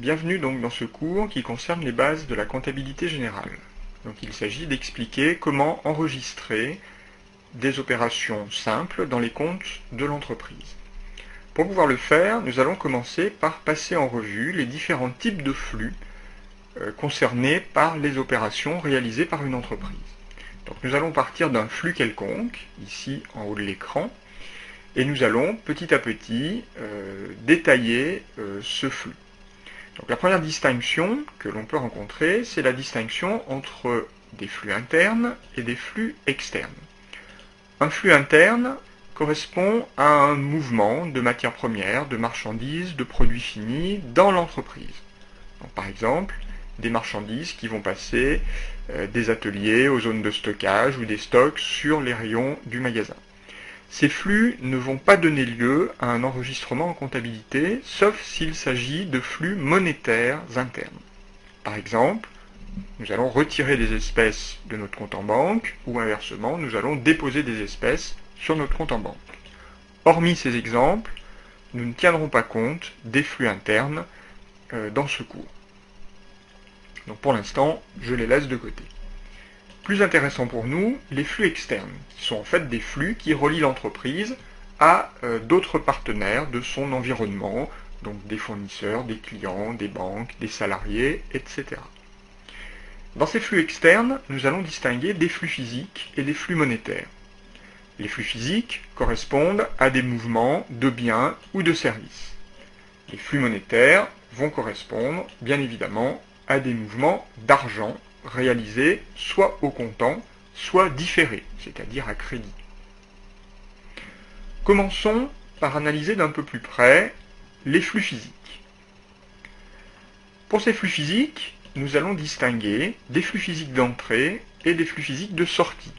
Bienvenue donc dans ce cours qui concerne les bases de la comptabilité générale. Donc il s'agit d'expliquer comment enregistrer des opérations simples dans les comptes de l'entreprise. Pour pouvoir le faire, nous allons commencer par passer en revue les différents types de flux concernés par les opérations réalisées par une entreprise. Donc nous allons partir d'un flux quelconque, ici en haut de l'écran, et nous allons petit à petit détailler ce flux. Donc la première distinction que l'on peut rencontrer, c'est la distinction entre des flux internes et des flux externes. Un flux interne correspond à un mouvement de matières premières, de marchandises, de produits finis dans l'entreprise. Par exemple, des marchandises qui vont passer des ateliers aux zones de stockage ou des stocks sur les rayons du magasin. Ces flux ne vont pas donner lieu à un enregistrement en comptabilité, sauf s'il s'agit de flux monétaires internes. Par exemple, nous allons retirer des espèces de notre compte en banque, ou inversement, nous allons déposer des espèces sur notre compte en banque. Hormis ces exemples, nous ne tiendrons pas compte des flux internes dans ce cours. Donc pour l'instant, je les laisse de côté. Plus intéressant pour nous, les flux externes, qui sont en fait des flux qui relient l'entreprise à d'autres partenaires de son environnement, donc des fournisseurs, des clients, des banques, des salariés, etc. Dans ces flux externes, nous allons distinguer des flux physiques et des flux monétaires. Les flux physiques correspondent à des mouvements de biens ou de services. Les flux monétaires vont correspondre, bien évidemment, à des mouvements d'argent réalisés soit au comptant, soit différés, c'est-à-dire à crédit. Commençons par analyser d'un peu plus près les flux physiques. Pour ces flux physiques, nous allons distinguer des flux physiques d'entrée et des flux physiques de sortie.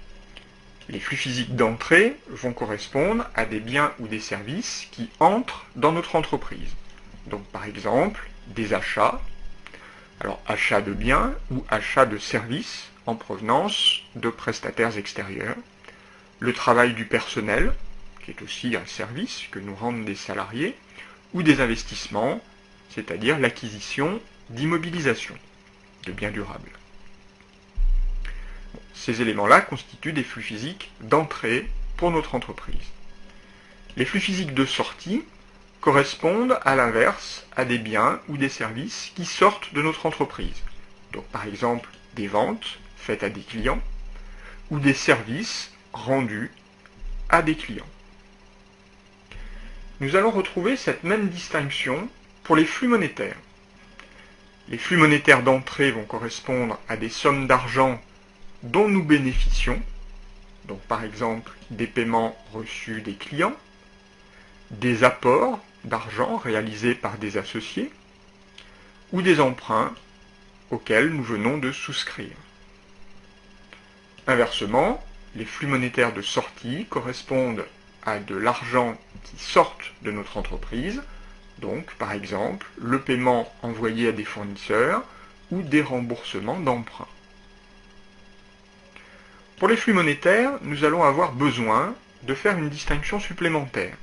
Les flux physiques d'entrée vont correspondre à des biens ou des services qui entrent dans notre entreprise. Donc par exemple, des achats, alors achat de biens ou achat de services en provenance de prestataires extérieurs, le travail du personnel, qui est aussi un service que nous rendent des salariés, ou des investissements, c'est-à-dire l'acquisition d'immobilisation, de biens durables. Ces éléments-là constituent des flux physiques d'entrée pour notre entreprise. Les flux physiques de sortie correspondent à l'inverse à des biens ou des services qui sortent de notre entreprise. Donc par exemple des ventes faites à des clients ou des services rendus à des clients. Nous allons retrouver cette même distinction pour les flux monétaires. Les flux monétaires d'entrée vont correspondre à des sommes d'argent dont nous bénéficions, donc par exemple des paiements reçus des clients, des apports d'argent réalisés par des associés, ou des emprunts auxquels nous venons de souscrire. Inversement, les flux monétaires de sortie correspondent à de l'argent qui sort de notre entreprise, donc par exemple le paiement envoyé à des fournisseurs ou des remboursements d'emprunts. Pour les flux monétaires, nous allons avoir besoin de faire une distinction supplémentaire.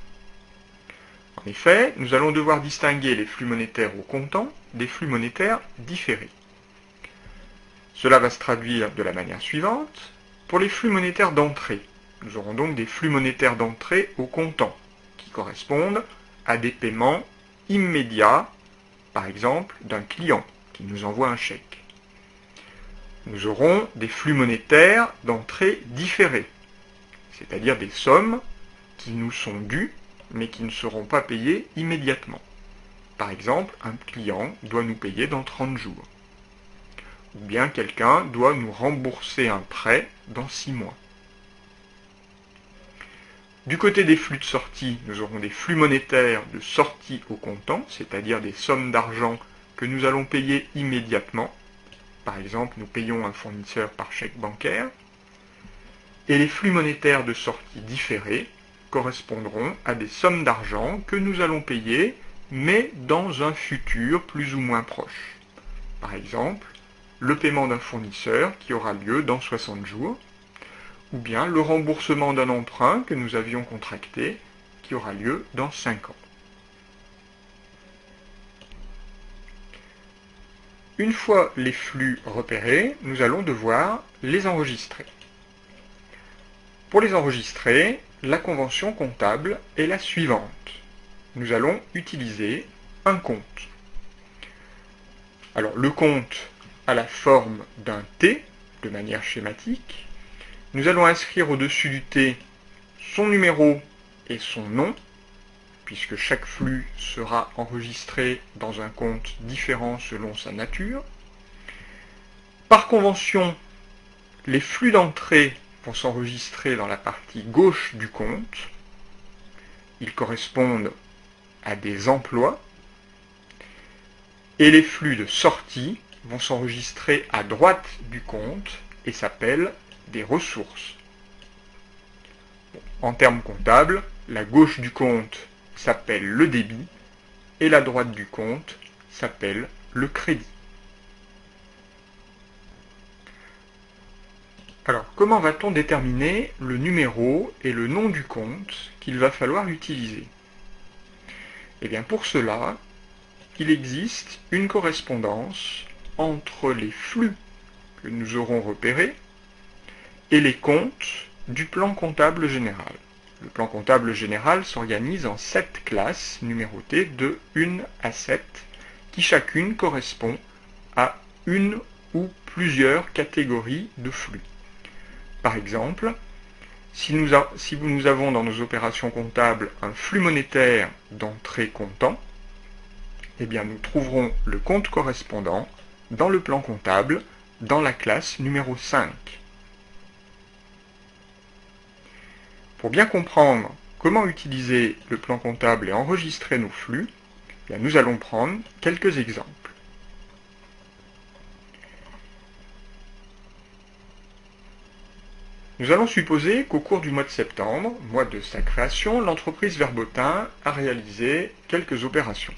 En effet, nous allons devoir distinguer les flux monétaires au comptant des flux monétaires différés. Cela va se traduire de la manière suivante. Pour les flux monétaires d'entrée, nous aurons donc des flux monétaires d'entrée au comptant, qui correspondent à des paiements immédiats, par exemple d'un client qui nous envoie un chèque. Nous aurons des flux monétaires d'entrée différés, c'est-à-dire des sommes qui nous sont dues, mais qui ne seront pas payées immédiatement. Par exemple, un client doit nous payer dans 30 jours. Ou bien quelqu'un doit nous rembourser un prêt dans 6 mois. Du côté des flux de sortie, nous aurons des flux monétaires de sortie au comptant, c'est-à-dire des sommes d'argent que nous allons payer immédiatement. Par exemple, nous payons un fournisseur par chèque bancaire. Et les flux monétaires de sortie différés correspondront à des sommes d'argent que nous allons payer, mais dans un futur plus ou moins proche. Par exemple, le paiement d'un fournisseur qui aura lieu dans 60 jours, ou bien le remboursement d'un emprunt que nous avions contracté qui aura lieu dans 5 ans. Une fois les flux repérés, nous allons devoir les enregistrer. Pour les enregistrer, la convention comptable est la suivante. Nous allons utiliser un compte. Alors le compte a la forme d'un T, de manière schématique. Nous allons inscrire au-dessus du T son numéro et son nom, puisque chaque flux sera enregistré dans un compte différent selon sa nature. Par convention, les flux d'entrée vont s'enregistrer dans la partie gauche du compte. Ils correspondent à des emplois. Et les flux de sortie vont s'enregistrer à droite du compte et s'appellent des ressources. En termes comptables, la gauche du compte s'appelle le débit et la droite du compte s'appelle le crédit. Alors, comment va-t-on déterminer le numéro et le nom du compte qu'il va falloir utiliser? Eh bien, pour cela, il existe une correspondance entre les flux que nous aurons repérés et les comptes du plan comptable général. Le plan comptable général s'organise en 7 classes numérotées de 1 à 7, qui chacune correspond à une ou plusieurs catégories de flux. Par exemple, si nous avons dans nos opérations comptables un flux monétaire d'entrée comptant, eh bien nous trouverons le compte correspondant dans le plan comptable dans la classe numéro 5. Pour bien comprendre comment utiliser le plan comptable et enregistrer nos flux, eh bien, nous allons prendre quelques exemples. Nous allons supposer qu'au cours du mois de septembre, mois de sa création, l'entreprise Verbotin a réalisé quelques opérations.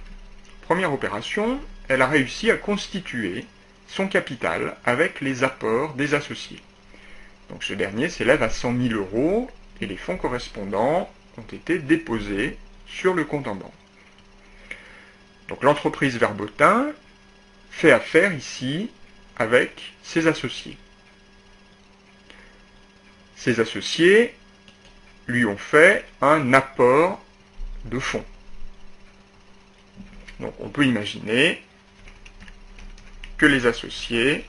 Première opération, elle a réussi à constituer son capital avec les apports des associés. Donc ce dernier s'élève à 100 000 € et les fonds correspondants ont été déposés sur le compte en banque. Donc l'entreprise Verbotin fait affaire ici avec ses associés. Ses associés lui ont fait un apport de fonds. Donc on peut imaginer que les associés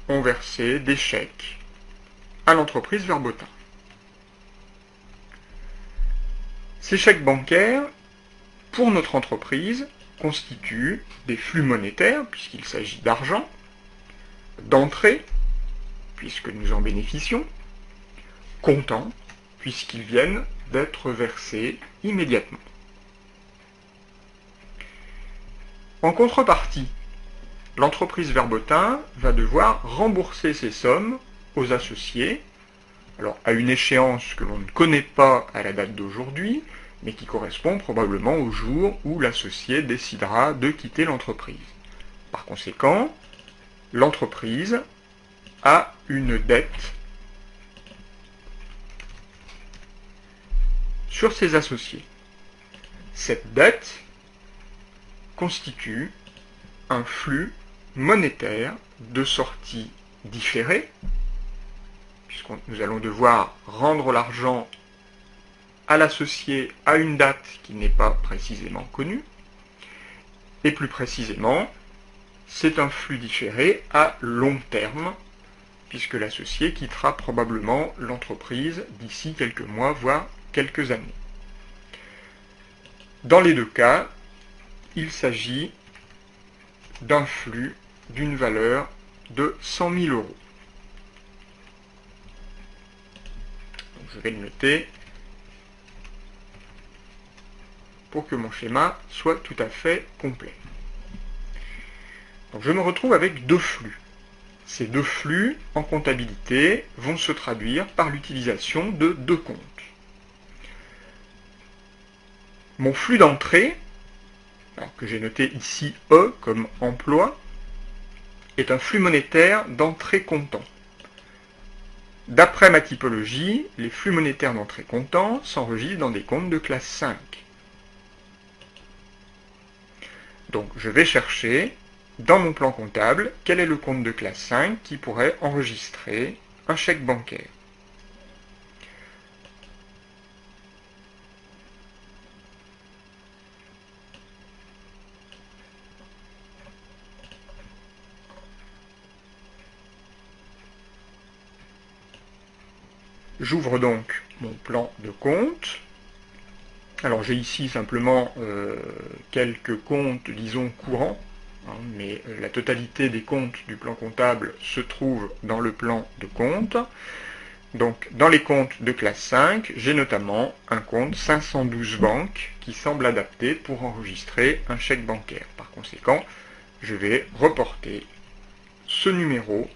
ont versé des chèques à l'entreprise Verbotin. Ces chèques bancaires, pour notre entreprise, constituent des flux monétaires, puisqu'il s'agit d'argent, d'entrée, puisque nous en bénéficions, comptant, puisqu'ils viennent d'être versés immédiatement. En contrepartie, l'entreprise Verbotin va devoir rembourser ces sommes aux associés, alors à une échéance que l'on ne connaît pas à la date d'aujourd'hui, mais qui correspond probablement au jour où l'associé décidera de quitter l'entreprise. Par conséquent, l'entreprise a une dette sur ses associés. Cette dette constitue un flux monétaire de sortie différée, puisque nous allons devoir rendre l'argent à l'associé à une date qui n'est pas précisément connue, et plus précisément, c'est un flux différé à long terme, puisque l'associé quittera probablement l'entreprise d'ici quelques mois, voire quelques années. Dans les deux cas, il s'agit d'un flux d'une valeur de 100 000 €. Donc, je vais le noter pour que mon schéma soit tout à fait complet. Donc, je me retrouve avec deux flux. Ces deux flux, en comptabilité, vont se traduire par l'utilisation de deux comptes. Mon flux d'entrée, que j'ai noté ici E comme emploi, est un flux monétaire d'entrée comptant. D'après ma typologie, les flux monétaires d'entrée comptant s'enregistrent dans des comptes de classe 5. Donc je vais chercher dans mon plan comptable quel est le compte de classe 5 qui pourrait enregistrer un chèque bancaire. J'ouvre donc mon plan de compte. Alors j'ai ici simplement quelques comptes, disons, courants, hein, mais la totalité des comptes du plan comptable se trouve dans le plan de compte. Donc dans les comptes de classe 5, j'ai notamment un compte 512 banques qui semble adapté pour enregistrer un chèque bancaire. Par conséquent, je vais reporter ce numéro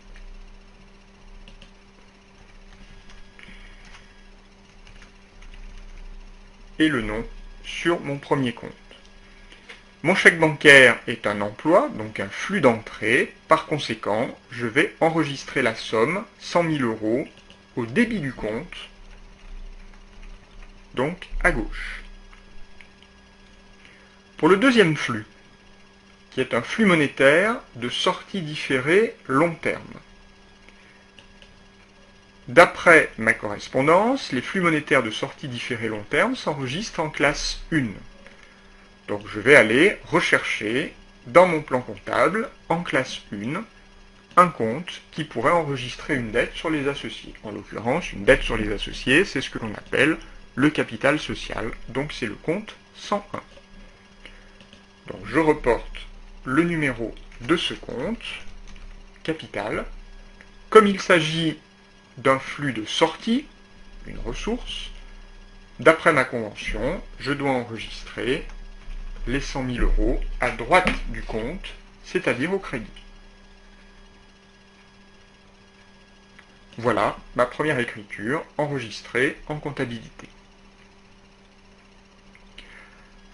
et le nom sur mon premier compte. Mon chèque bancaire est un emploi, donc un flux d'entrée. Par conséquent, je vais enregistrer la somme 100 000 € au débit du compte, donc à gauche. Pour le deuxième flux, qui est un flux monétaire de sortie différée long terme. D'après ma correspondance, les flux monétaires de sortie différée long terme s'enregistrent en classe 1. Donc je vais aller rechercher dans mon plan comptable, en classe 1, un compte qui pourrait enregistrer une dette sur les associés. En l'occurrence, une dette sur les associés, c'est ce que l'on appelle le capital social, donc c'est le compte 101. Donc je reporte le numéro de ce compte, capital. Comme il s'agit d'un flux de sortie, une ressource, d'après ma convention, je dois enregistrer les 100 000 € à droite du compte, c'est-à-dire au crédit. Voilà ma première écriture enregistrée en comptabilité.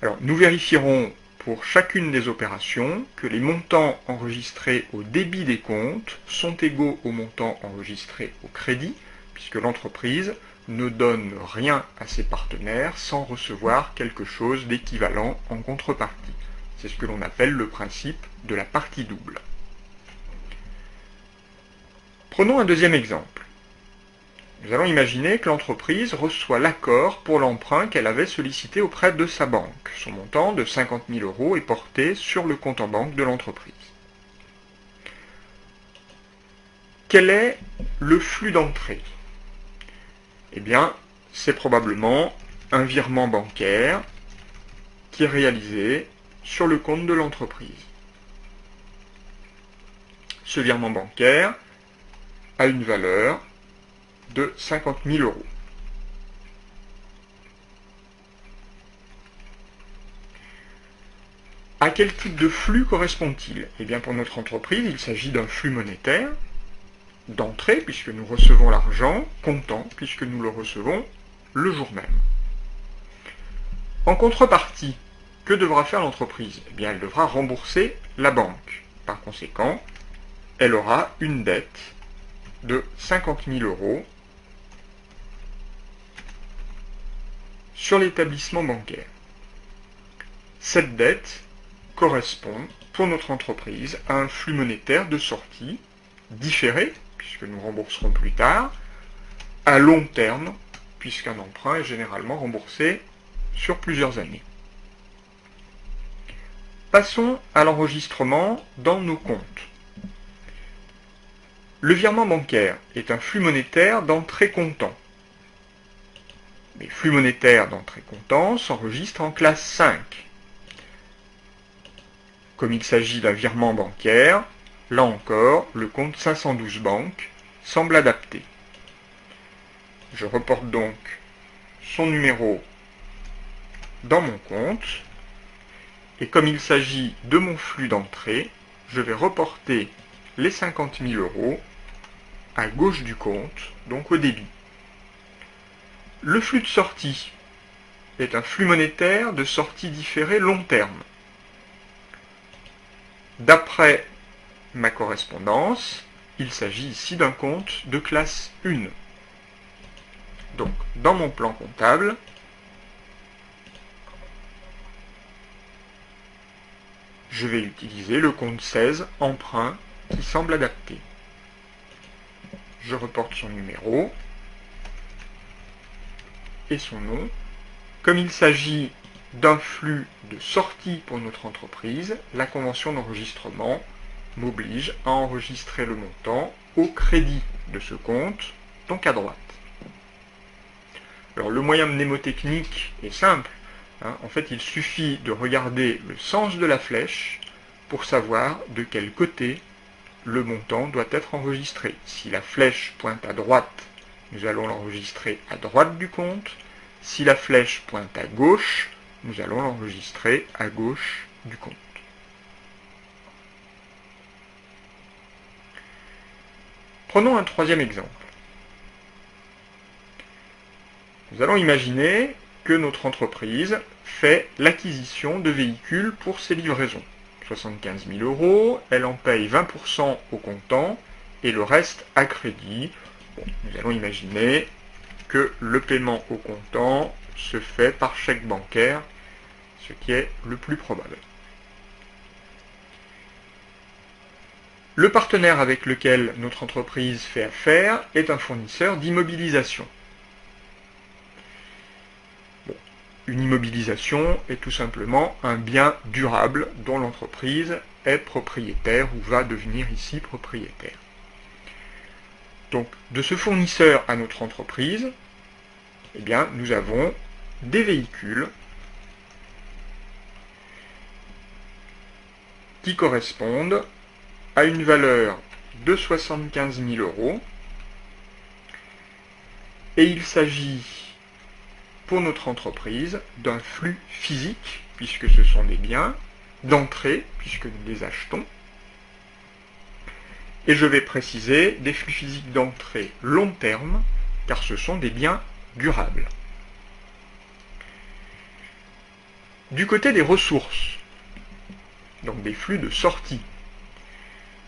Alors, nous vérifierons pour chacune des opérations que les montants enregistrés au débit des comptes sont égaux aux montants enregistrés au crédit, puisque l'entreprise ne donne rien à ses partenaires sans recevoir quelque chose d'équivalent en contrepartie. C'est ce que l'on appelle le principe de la partie double. Prenons un deuxième exemple. Nous allons imaginer que l'entreprise reçoit l'accord pour l'emprunt qu'elle avait sollicité auprès de sa banque. Son montant de 50 000 € est porté sur le compte en banque de l'entreprise. Quel est le flux d'entrée? Eh bien, c'est probablement un virement bancaire qui est réalisé sur le compte de l'entreprise. Ce virement bancaire a une valeur de 50 000 €. À quel type de flux correspond-il? Eh bien, pour notre entreprise, il s'agit d'un flux monétaire d'entrée, puisque nous recevons l'argent, comptant, puisque nous le recevons le jour même. En contrepartie, que devra faire l'entreprise? Eh bien, elle devra rembourser la banque. Par conséquent, elle aura une dette de 50 000 € sur l'établissement bancaire. Cette dette correspond, pour notre entreprise, à un flux monétaire de sortie différé, puisque nous rembourserons plus tard, à long terme, puisqu'un emprunt est généralement remboursé sur plusieurs années. Passons à l'enregistrement dans nos comptes. Le virement bancaire est un flux monétaire d'entrée comptant. Les flux monétaires d'entrée comptant s'enregistrent en classe 5. Comme il s'agit d'un virement bancaire, là encore, le compte 512 banques semble adapté. Je reporte donc son numéro dans mon compte, et comme il s'agit de mon flux d'entrée, je vais reporter les 50 000 € à gauche du compte, donc au débit. Le flux de sortie est un flux monétaire de sortie différée long terme. D'après ma correspondance, il s'agit ici d'un compte de classe 1. Donc, dans mon plan comptable, je vais utiliser le compte 16, emprunt, qui semble adapté. Je reporte son numéro et son nom. Comme il s'agit d'un flux de sortie pour notre entreprise, la convention d'enregistrement m'oblige à enregistrer le montant au crédit de ce compte, donc à droite. Alors le moyen mnémotechnique est simple. En fait, il suffit de regarder le sens de la flèche pour savoir de quel côté le montant doit être enregistré. Si la flèche pointe à droite, nous allons l'enregistrer à droite du compte. Si la flèche pointe à gauche, nous allons l'enregistrer à gauche du compte. Prenons un troisième exemple. Nous allons imaginer que notre entreprise fait l'acquisition de véhicules pour ses livraisons. 75 000 €, elle en paye 20% au comptant et le reste à crédit. Bon, nous allons imaginer que le paiement au comptant se fait par chèque bancaire, ce qui est le plus probable. Le partenaire avec lequel notre entreprise fait affaire est un fournisseur d'immobilisation. Une immobilisation est tout simplement un bien durable dont l'entreprise est propriétaire ou va devenir ici propriétaire. Donc, de ce fournisseur à notre entreprise, eh bien, nous avons des véhicules qui correspondent à une valeur de 75 000 €, et il s'agit pour notre entreprise d'un flux physique, puisque ce sont des biens, d'entrée, puisque nous les achetons, et je vais préciser des flux physiques d'entrée long terme, car ce sont des biens durables. Du côté des ressources, donc des flux de sortie,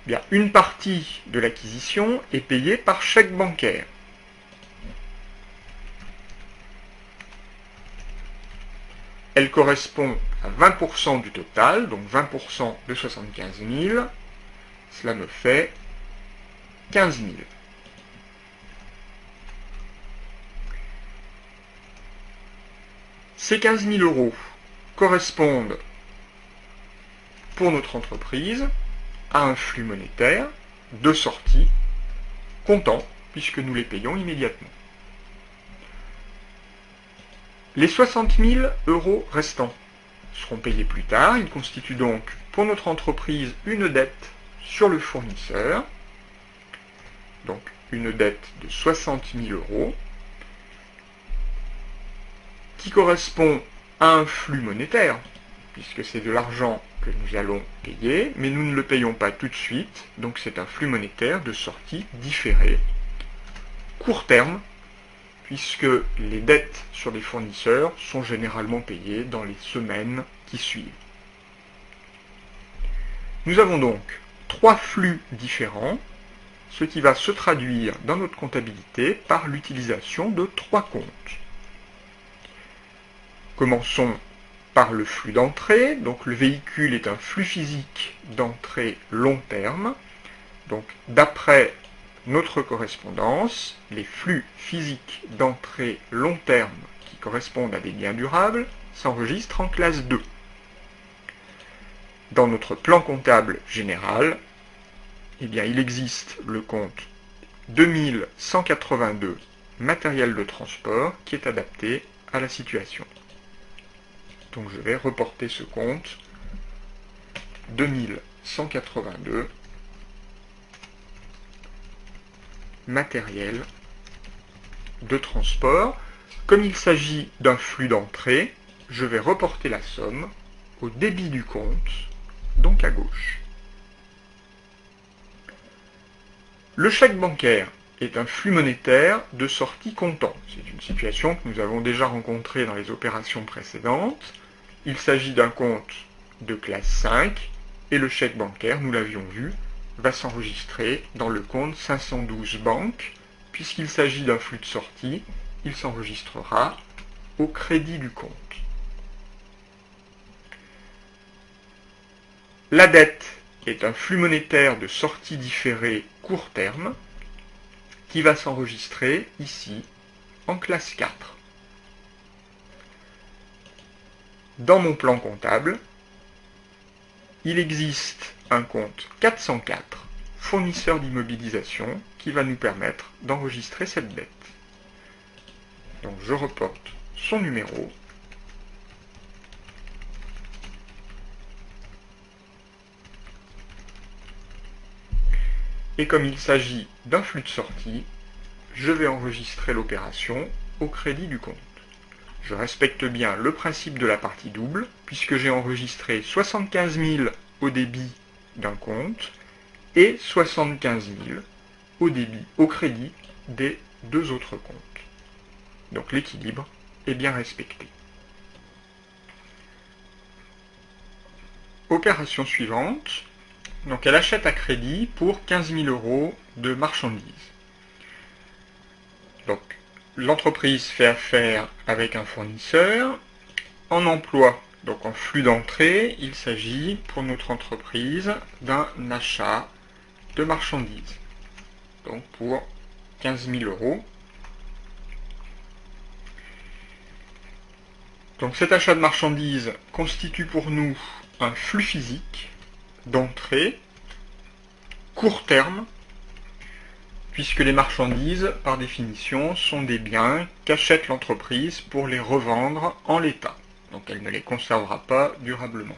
eh bien, une partie de l'acquisition est payée par chèque bancaire. Elle correspond à 20% du total, donc 20% de 75 000, cela me fait 15 000. Ces 15 000 € correspondent pour notre entreprise à un flux monétaire de sortie comptant, puisque nous les payons immédiatement. Les 60 000 € restants seront payés plus tard. Ils constituent donc pour notre entreprise une dette sur le fournisseur, donc une dette de 60 000 € qui correspond à un flux monétaire, puisque c'est de l'argent que nous allons payer, mais nous ne le payons pas tout de suite, donc c'est un flux monétaire de sortie différé, court terme, puisque les dettes sur les fournisseurs sont généralement payées dans les semaines qui suivent. Nous avons donc trois flux différents, ce qui va se traduire dans notre comptabilité par l'utilisation de trois comptes. Commençons par le flux d'entrée. Donc le véhicule est un flux physique d'entrée long terme. Donc d'après notre correspondance, les flux physiques d'entrée long terme qui correspondent à des biens durables s'enregistrent en classe 2. Dans notre plan comptable général, eh bien, il existe le compte 2182 matériel de transport qui est adapté à la situation. Donc je vais reporter ce compte 2182 matériel de transport. Comme il s'agit d'un flux d'entrée, je vais reporter la somme au débit du compte, donc à gauche. Le chèque bancaire est un flux monétaire de sortie comptant. C'est une situation que nous avons déjà rencontrée dans les opérations précédentes. Il s'agit d'un compte de classe 5 et le chèque bancaire, nous l'avions vu, va s'enregistrer dans le compte 512 banque. Puisqu'il s'agit d'un flux de sortie, il s'enregistrera au crédit du compte. La dette est un flux monétaire de sortie différée court terme qui va s'enregistrer ici en classe 4. Dans mon plan comptable, il existe un compte 404, fournisseur d'immobilisation, qui va nous permettre d'enregistrer cette dette. Donc je reporte son numéro. Et comme il s'agit d'un flux de sortie, je vais enregistrer l'opération au crédit du compte. Je respecte bien le principe de la partie double, puisque j'ai enregistré 75 000 au débit d'un compte et 75 000 au crédit des deux autres comptes. Donc l'équilibre est bien respecté. Opération suivante. Donc elle achète à crédit pour 15 000 € de marchandises. Donc l'entreprise fait affaire avec un fournisseur. En emploi, donc en flux d'entrée, il s'agit pour notre entreprise d'un achat de marchandises. Donc pour 15 000 €. Donc cet achat de marchandises constitue pour nous un flux physique d'entrée court terme, puisque les marchandises, par définition, sont des biens qu'achète l'entreprise pour les revendre en l'état. Donc elle ne les conservera pas durablement.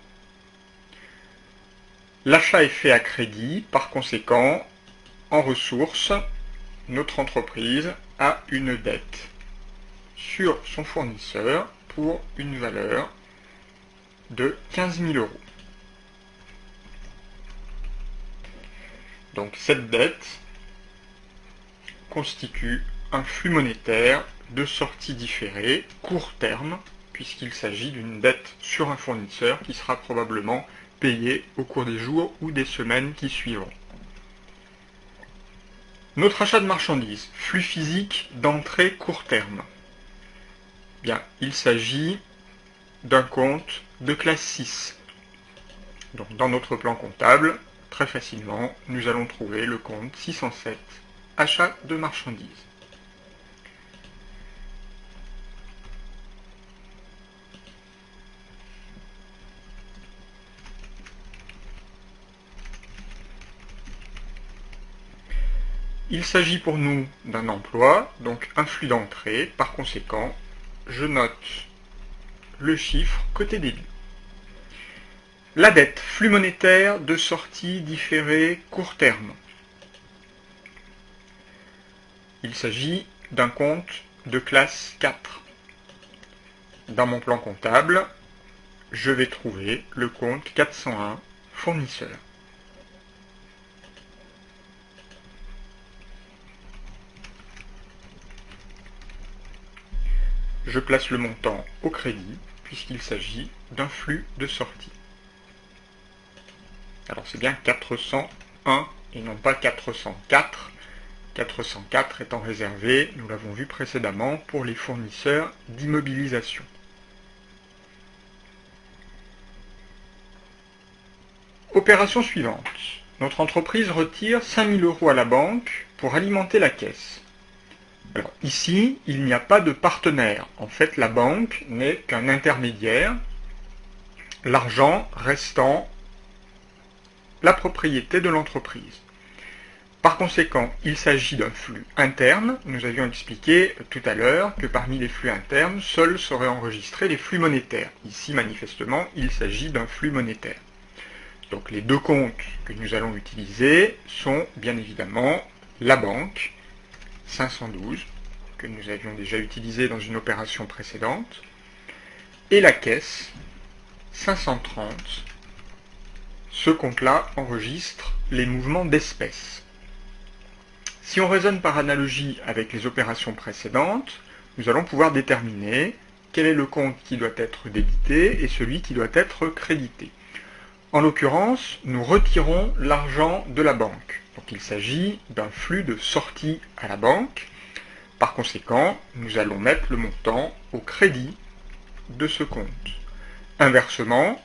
L'achat est fait à crédit, par conséquent, en ressources, notre entreprise a une dette sur son fournisseur pour une valeur de 15 000 €. Donc cette dette constitue un flux monétaire de sortie différée, court terme, puisqu'il s'agit d'une dette sur un fournisseur qui sera probablement payé au cours des jours ou des semaines qui suivront. Notre achat de marchandises, flux physique d'entrée court terme. Bien, il s'agit d'un compte de classe 6. Donc dans notre plan comptable, très facilement, nous allons trouver le compte 607, achat de marchandises. Il s'agit pour nous d'un emploi, donc un flux d'entrée. Par conséquent, je note le chiffre côté débit. La dette, flux monétaire de sortie différée court terme. Il s'agit d'un compte de classe 4. Dans mon plan comptable, je vais trouver le compte 401, fournisseur. Je place le montant au crédit, puisqu'il s'agit d'un flux de sortie. Alors c'est bien 401 et non pas 404. 404 étant réservé, nous l'avons vu précédemment, pour les fournisseurs d'immobilisation. Opération suivante. Notre entreprise retire 5 000 € à la banque pour alimenter la caisse. Alors ici, il n'y a pas de partenaire. En fait, la banque n'est qu'un intermédiaire, l'argent restant la propriété de l'entreprise. Par conséquent, il s'agit d'un flux interne. Nous avions expliqué tout à l'heure que parmi les flux internes, seuls seraient enregistrés les flux monétaires. Ici, manifestement, il s'agit d'un flux monétaire. Donc les deux comptes que nous allons utiliser sont bien évidemment la banque, 512, que nous avions déjà utilisé dans une opération précédente, et la caisse, 530. Ce compte-là enregistre les mouvements d'espèces. Si on raisonne par analogie avec les opérations précédentes, nous allons pouvoir déterminer quel est le compte qui doit être débité et celui qui doit être crédité. En l'occurrence, nous retirons l'argent de la banque. Donc il s'agit d'un flux de sortie à la banque. Par conséquent, nous allons mettre le montant au crédit de ce compte. Inversement,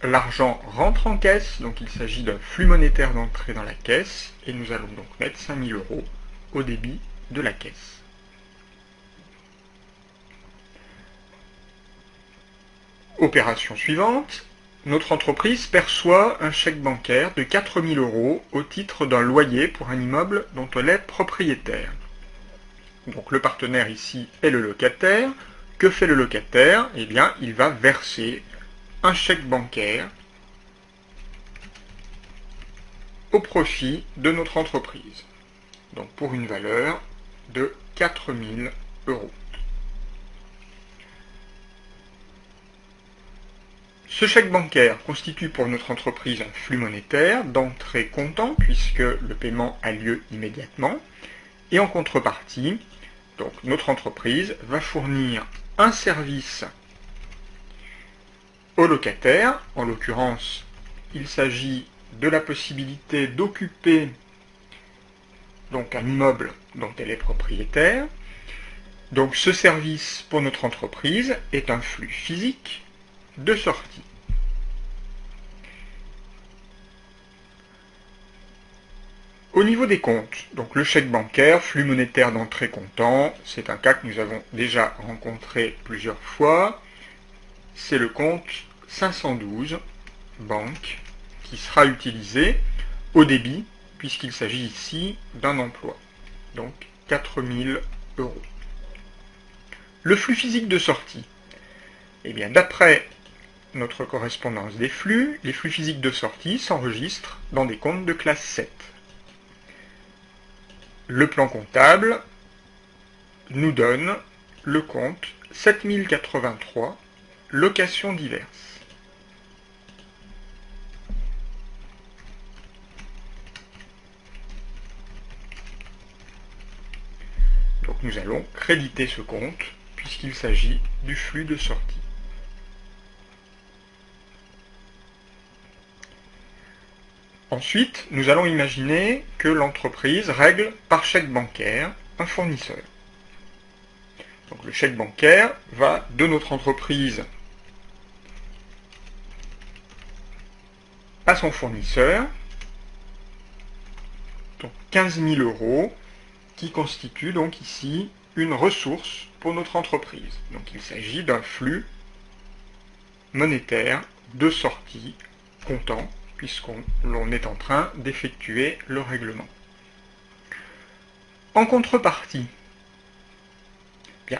l'argent rentre en caisse, donc il s'agit d'un flux monétaire d'entrée dans la caisse, et nous allons donc mettre 5 000 € au débit de la caisse. Opération suivante, notre entreprise perçoit un chèque bancaire de 4 000 € au titre d'un loyer pour un immeuble dont elle est propriétaire. Donc le partenaire ici est le locataire. Que fait le locataire? Eh bien, il va verser un chèque bancaire au profit de notre entreprise. Donc pour une valeur de 4 000 €. Ce chèque bancaire constitue pour notre entreprise un flux monétaire d'entrée comptant puisque le paiement a lieu immédiatement. Et en contrepartie, donc notre entreprise va fournir un service au locataire. En l'occurrence, il s'agit de la possibilité d'occuper donc un immeuble dont elle est propriétaire. Donc ce service pour notre entreprise est un flux physique de sortie. Au niveau des comptes, donc le chèque bancaire, flux monétaire d'entrée comptant, c'est un cas que nous avons déjà rencontré plusieurs fois. C'est le compte 512, banque, qui sera utilisé au débit, puisqu'il s'agit ici d'un emploi. Donc 4 000 €. Le flux physique de sortie. Eh bien, d'après notre correspondance des flux, les flux physiques de sortie s'enregistrent dans des comptes de classe 7. Le plan comptable nous donne le compte 7083, locations diverses. Donc nous allons créditer ce compte puisqu'il s'agit du flux de sortie. Ensuite, nous allons imaginer que l'entreprise règle par chèque bancaire un fournisseur. Donc le chèque bancaire va de notre entreprise à son fournisseur, donc 15 000 € qui constitue donc ici une ressource pour notre entreprise. Donc il s'agit d'un flux monétaire de sortie comptant puisqu'on est en train d'effectuer le règlement. En contrepartie,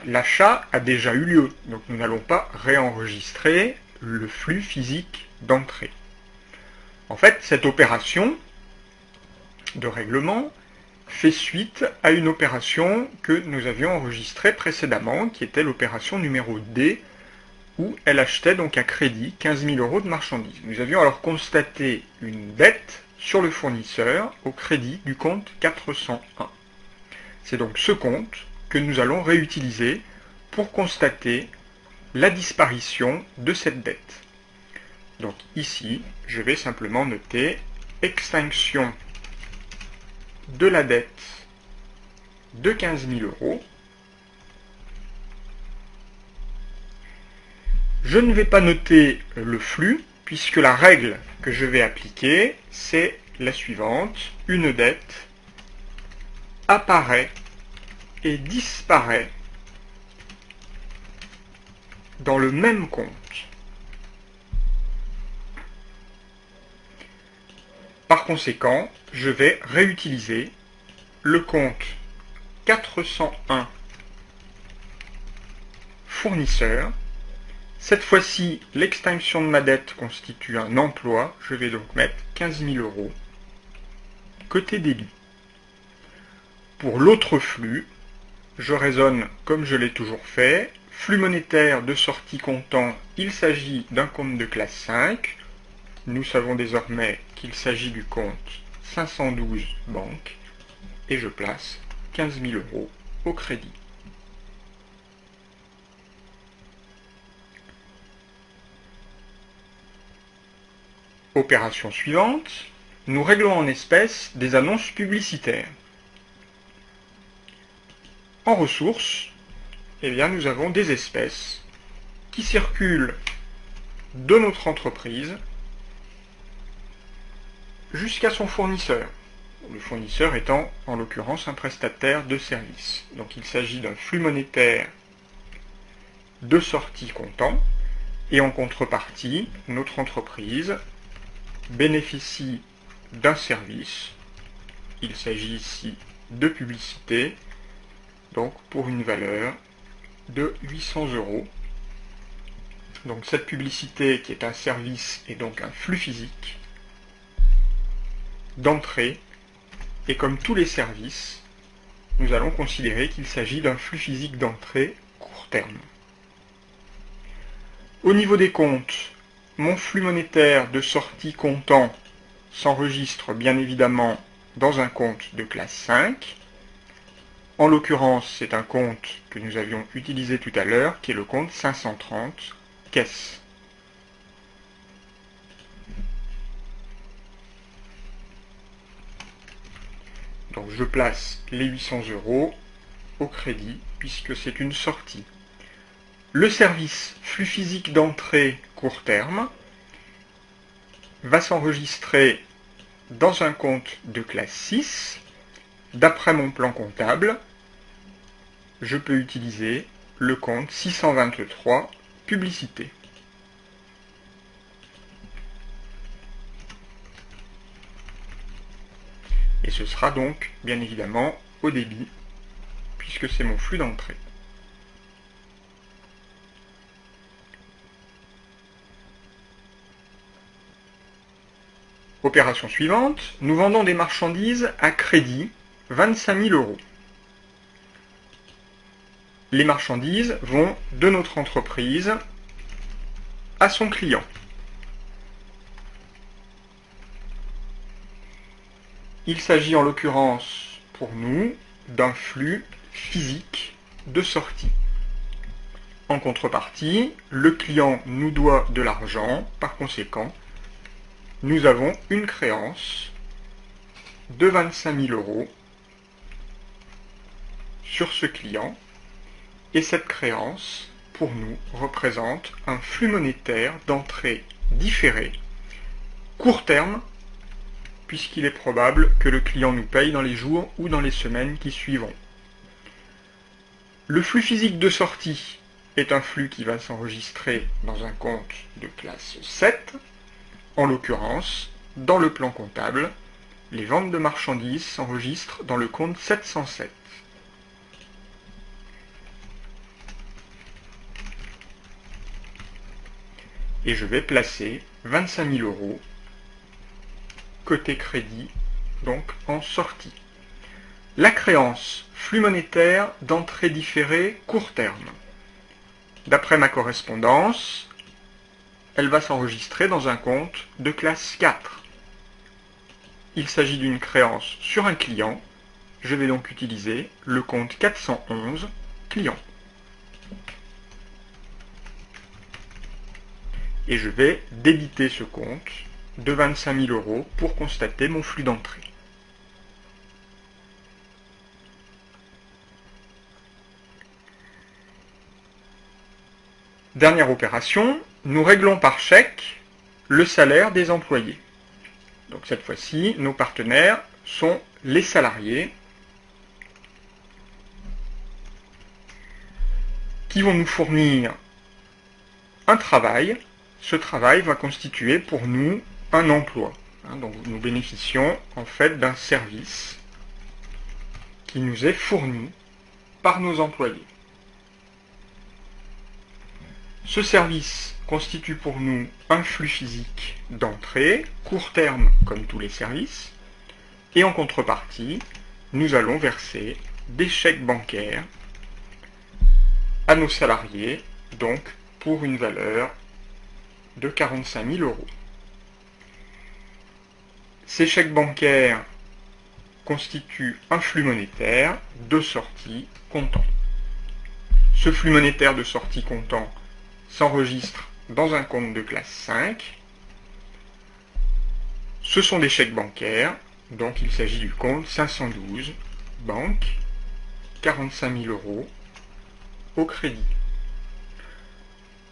l'achat a déjà eu lieu, donc nous n'allons pas réenregistrer le flux physique d'entrée. En fait, cette opération de règlement fait suite à une opération que nous avions enregistrée précédemment, qui était l'opération numéro D, où elle achetait donc à crédit 15 000 € de marchandises. Nous avions alors constaté une dette sur le fournisseur au crédit du compte 401. C'est donc ce compte que nous allons réutiliser pour constater la disparition de cette dette. Donc ici, je vais simplement noter extinction de la dette de 15 000 €. Je ne vais pas noter le flux, puisque la règle que je vais appliquer, c'est la suivante. Une dette apparaît et disparaît dans le même compte. Par conséquent, je vais réutiliser le compte 401 fournisseur. Cette fois-ci, l'extinction de ma dette constitue un emploi. Je vais donc mettre 15 000 € côté débit. Pour l'autre flux, je raisonne comme je l'ai toujours fait. Flux monétaire de sortie comptant, il s'agit d'un compte de classe 5. Nous savons désormais qu'il s'agit du compte 512 banque. Et je place 15 000 € au crédit. Opération suivante, nous réglons en espèces des annonces publicitaires. En ressources, eh bien, nous avons des espèces qui circulent de notre entreprise jusqu'à son fournisseur. Le fournisseur étant, en l'occurrence, un prestataire de service. Donc il s'agit d'un flux monétaire de sortie comptant, et en contrepartie, notre entreprise bénéficie d'un service. Il s'agit ici de publicité, donc pour une valeur de 800 €. Donc cette publicité, qui est un service et donc un flux physique d'entrée, et comme tous les services, nous allons considérer qu'il s'agit d'un flux physique d'entrée court terme. Au niveau des comptes, mon flux monétaire de sortie comptant s'enregistre bien évidemment dans un compte de classe 5. En l'occurrence, c'est un compte que nous avions utilisé tout à l'heure, qui est le compte 530 caisse. Donc je place les 800 € au crédit, puisque c'est une sortie. Le service flux physique d'entrée court terme va s'enregistrer dans un compte de classe 6. D'après mon plan comptable, je peux utiliser le compte 623 publicité. Et ce sera donc, bien évidemment, au débit, puisque c'est mon flux d'entrée. Opération suivante, nous vendons des marchandises à crédit, 25 000 €. Les marchandises vont de notre entreprise à son client. Il s'agit en l'occurrence pour nous d'un flux physique de sortie. En contrepartie, le client nous doit de l'argent, par conséquent, nous avons une créance de 25 000 € sur ce client, et cette créance, pour nous, représente un flux monétaire d'entrée différé, court terme, puisqu'il est probable que le client nous paye dans les jours ou dans les semaines qui suivront. Le flux physique de sortie est un flux qui va s'enregistrer dans un compte de classe 7. En l'occurrence, dans le plan comptable, les ventes de marchandises s'enregistrent dans le compte 707. Et je vais placer 25 000 € côté crédit, donc en sortie. La créance, flux monétaire d'entrée différée court terme. D'après ma correspondance, elle va s'enregistrer dans un compte de classe 4. Il s'agit d'une créance sur un client. Je vais donc utiliser le compte 411 client. Et je vais débiter ce compte de 25 000 € pour constater mon flux d'entrée. Dernière opération, nous réglons par chèque le salaire des employés. Donc cette fois-ci, nos partenaires sont les salariés qui vont nous fournir un travail. Ce travail va constituer pour nous un emploi. Donc nous bénéficions en fait d'un service qui nous est fourni par nos employés. Ce service constitue pour nous un flux physique d'entrée, court terme comme tous les services, et en contrepartie, nous allons verser des chèques bancaires à nos salariés, donc pour une valeur de 45 000 €. Ces chèques bancaires constituent un flux monétaire de sortie comptant. Ce flux monétaire de sortie comptant s'enregistre dans un compte de classe 5. Ce sont des chèques bancaires, donc il s'agit du compte 512, banque, 45 000 € au crédit.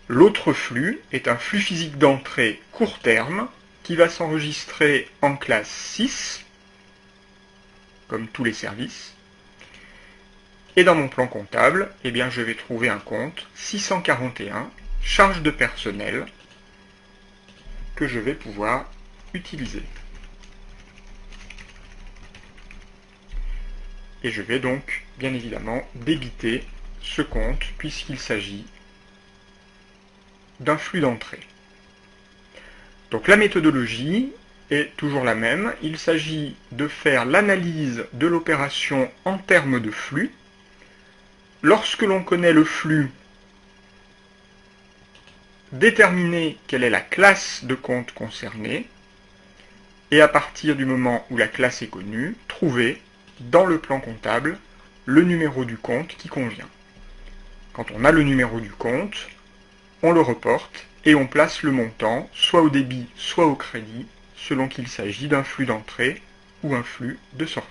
L'autre flux est un flux physique d'entrée court terme, qui va s'enregistrer en classe 6, comme tous les services. Et dans mon plan comptable, eh bien, je vais trouver un compte 641, charge de personnel, que je vais pouvoir utiliser. Et je vais donc, bien évidemment, débiter ce compte puisqu'il s'agit d'un flux d'entrée. Donc la méthodologie est toujours la même. Il s'agit de faire l'analyse de l'opération en termes de flux. Lorsque l'on connaît le flux, déterminer quelle est la classe de compte concernée, et à partir du moment où la classe est connue, trouver dans le plan comptable le numéro du compte qui convient. Quand on a le numéro du compte, on le reporte et on place le montant soit au débit, soit au crédit, selon qu'il s'agit d'un flux d'entrée ou un flux de sortie.